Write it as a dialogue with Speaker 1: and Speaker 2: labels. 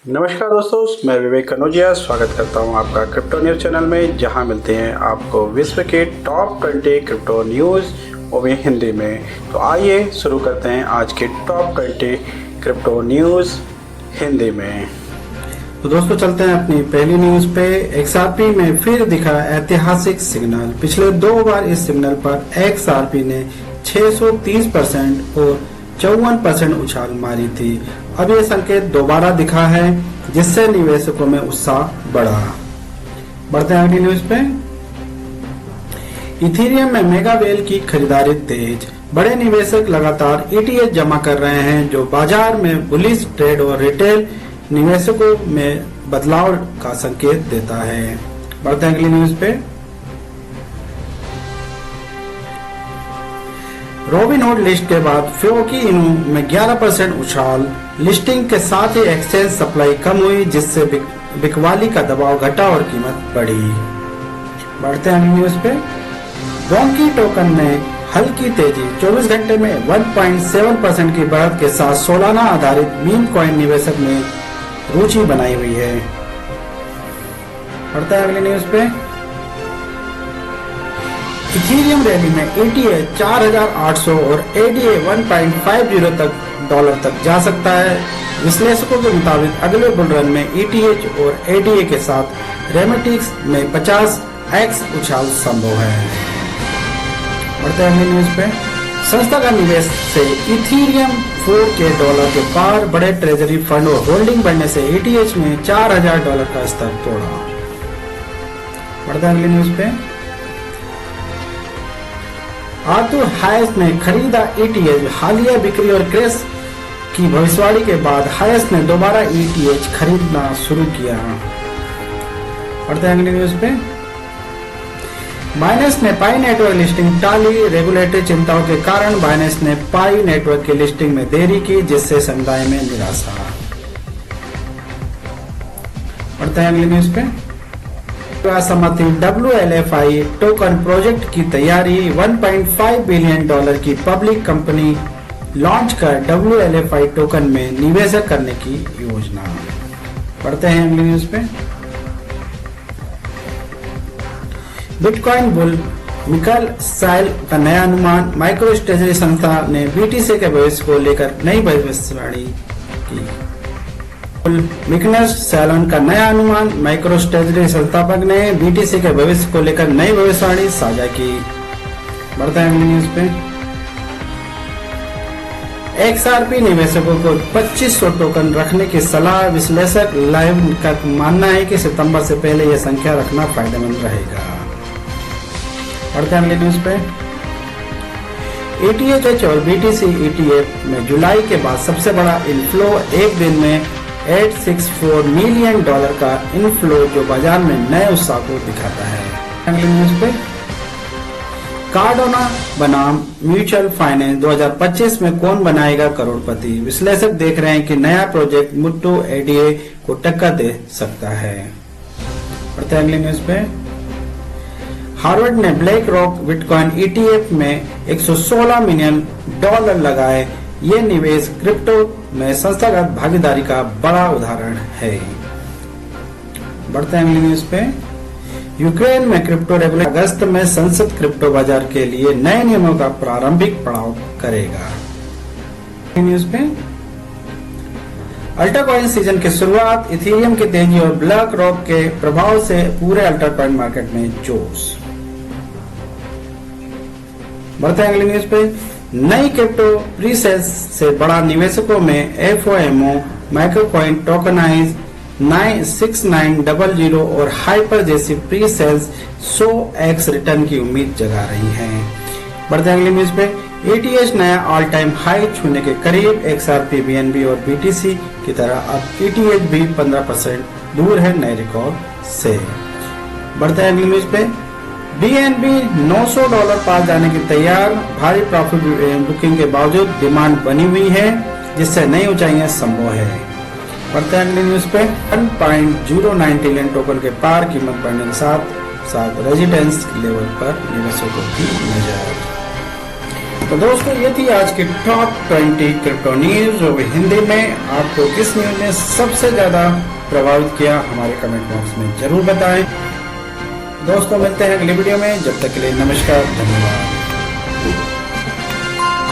Speaker 1: नमस्कार दोस्तों, मैं विवेक कनौजिया स्वागत करता हूं आपका क्रिप्टो न्यूज़ चैनल में, जहां मिलते हैं आपको विश्व के टॉप 20 क्रिप्टो न्यूज़ वो भी हिंदी में। तो आइए शुरू करते हैं आज के टॉप 20 क्रिप्टो न्यूज़ हिंदी में।
Speaker 2: तो दोस्तों चलते हैं अपनी पहली न्यूज़ पे। XRP में फिर दिखा ऐतिहासिक सिग्नल। पिछले 2 बार इस सिग्नल पर XRP ने 630% और 54% उछाल मारी थी। अब ये संकेत दोबारा दिखा है, जिससे निवेशकों में उत्साह बढ़ा। बढ़ते हैं अगली न्यूज़ पे। इथेरियम में मेगा वेल की खरीदारी तेज। बड़े निवेशक लगातार ETH जमा कर रहे हैं, जो बाजार में बुलिश ट्रेड और रिटेल निवेशकों में बदलाव का संकेत देता है। बढ़ते हैं अगली न्यूज़ पे। रोबिनहुड लिस्ट के बाद फ्योकी इनू में 11% उछाल। लिस्टिंग के साथ ही एक्सचेंज सप्लाई कम हुई, जिससे बिकवाली का दबाव घटा और कीमत बढ़ी। बढ़ते हैं अगली न्यूज़ पे। डोंकी टोकन में हल्की तेजी। 24 घंटे में 1.7% की बढ़त के साथ सोलाना आधारित मीम कॉइन निवेशक ने रुचि बनाई हुई है। बढ़ते हैं अगली न्यूज़ पे। इथेरियम रैली में ETH 4800 और ADA 1.50 डॉलर तक जा सकता है। विश्लेषकों के मुताबिक अगले बुल रन में ETH और ADA के साथ रेमेटिक्स में 50x उछाल संभव है। बढ़ते हैं अगली न्यूज़ पे। संस्था का निवेश से इथेरियम $4K के पार। बड़े ट्रेजरी फंड और होल्डिंग बढ़ने से ETH में $4000 का स्तर तोड़ा। बढ़ते हैं अगली न्यूज़ पे। आर्थर हायस ने खरीदा ETH। हालिया बिक्री और क्रैश की भविष्यवाणी के बाद हायस ने दोबारा ETH खरीदना शुरू किया। बढ़ते हैं अगली न्यूज़ पे। बाइनेंस ने पाई नेटवर्क लिस्टिंग टाली। रेगुलेटरी चिंताओं के कारण बाइनेंस ने पाई नेटवर्क की लिस्टिंग में देरी की, जिससे समुदाय में निराशा। बढ़ते हैं अगली न्यूज़ पे। सहमति WLFI टोकन प्रोजेक्ट की तैयारी। $1.5 बिलियन की पब्लिक कंपनी लॉन्च कर WLFI टोकन में निवेश करने की योजना। पढ़ते हैं अगली न्यूज़ पे। बिटकॉइन बुल मिकाइल साइल का नया अनुमान। माइक्रो स्ट्रेटजी संस्था ने BTC के भविष्य को लेकर नई भविष्यवाणी की। मिकनेस सैलन का नया अनुमान। माइक्रो स्ट्रेटजी संस्थापक ने BTC के भविष्य को लेकर नई भविष्यवाणी साझा की। बढ़ते हैं अगली न्यूज़ पे। XRP निवेशकों को 2500 टोकन रखने की सलाह। विश्लेषक लाइव का मानना है कि सितंबर से पहले यह संख्या रखना फायदेमंद रहेगा। बढ़ते हैं अगली न्यूज़ पे। ETH और BTC ETF में जुलाई के बाद सबसे बड़ा इनफ्लो। एक दिन में $864 मिलियन का इनफ्लो, जो बाजार में नए उत्साह को दिखाता है। अगली न्यूज़ पे। कार्डोना बनाम म्यूचुअल फाइनेंस 2025 में कौन बनाएगा करोड़पति। विश्लेषक देख रहे हैं कि नया प्रोजेक्ट मुट्टू ADA को टक्कर दे सकता है। बढ़ते हैं अगली न्यूज़ पे। हार्वर्ड ने ब्लैक रॉक बिटकॉइन ETF में $116 मिलियन लगाए। ये निवेश क्रिप्टो में संस्थागत भागीदारी का बड़ा उदाहरण है। बढ़ते हैं अगली न्यूज़ पे। यूक्रेन में क्रिप्टो रेगुलेटर अगस्त में संसद क्रिप्टो बाजार के लिए नए नियमों का प्रारंभिक पड़ाव करेगा। न्यूज़ पे। अल्टरकॉइन सीजन की शुरुआत। इथेरियम की तेजी और ब्लैक रॉक के प्रभाव से पूरे अल्टरकॉइन मार्केट में जोश। बढ़ते हैं अगली न्यूज़ पे। नई क्रिप्टो प्री सेल्स से बड़ा निवेशकों में FOMO, माइक्रोकॉइन टोकनाइज 6900 और हाइपर जैसी प्री सेल्स 100x रिटर्न की उम्मीद जगा रही हैं। बढ़ते हैं अगली न्यूज़ पे। ETH नया ऑल टाइम हाई छूने के करीब। XRP, BNB और BTC की तरह अब ETH भी 15% दूर है नए रिकॉर्ड से। बढ़ते हैं अगली न्यूज़ पे। BNB $900 पार जाने की तैयार। भारी प्रॉफिट बुकिंग के बावजूद डिमांड बनी हुई है, जिससे नई ऊंचाइयां संभव है। बढ़ते हैं अगली न्यूज़ पे। 1.09 ट्रिलियन टोकन के पार कीमत बढ़ने के साथ साथ रेजिडेंस लेवल पर निवेशकों की नजर। तो दोस्तों ये थी आज की टॉप 20 क्रिप्टो न्यूज जो हिंदी में। आपको किस न्यूज ने सबसे ज्यादा प्रभावित किया हमारे कमेंट बॉक्स में जरूर बताएं। दोस्तों मिलते हैं अगली वीडियो में, जब तक के लिए नमस्कार, धन्यवाद।